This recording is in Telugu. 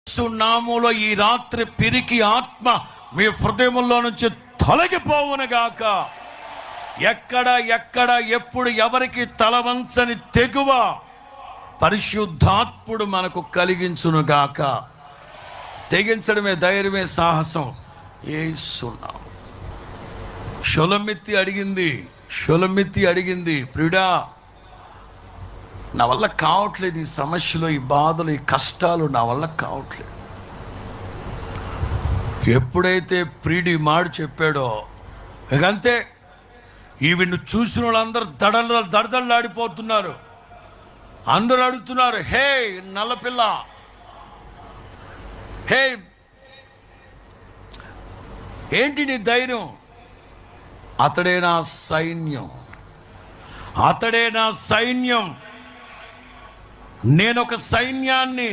యేసునామములో ఈ రాత్రి పిరికి ఆత్మ మీ హృదయములో నుంచి తొలగిపోవునుగాక. ఎక్కడ ఎప్పుడు ఎవరికి తలవంచని తెగువ పరిశుద్ధాత్ముడు మనకు కలిగించునుగాక. తెగించడమే ధైర్యమే సాహసం. యేసునామం. షొలమిత్తి అడిగింది, ప్రియుడా నా వల్ల కావట్లేదు, ఈ సమస్యలు, ఈ బాధలు, ఈ కష్టాలు నా వల్ల కావట్లేదు. ఎప్పుడైతే ప్రియుడి మాట చెప్పాడో ఇకంతే, ఈవిడ్ని చూసిన వాళ్ళందరూ దడదళ్ళాడిపోతున్నారు. అందరూ అడుగుతున్నారు, హే నల్లపిల్ల, హే ఏంటి నీ ధైర్యం? అతడే నా సైన్యం. నేనొక సైన్యాన్ని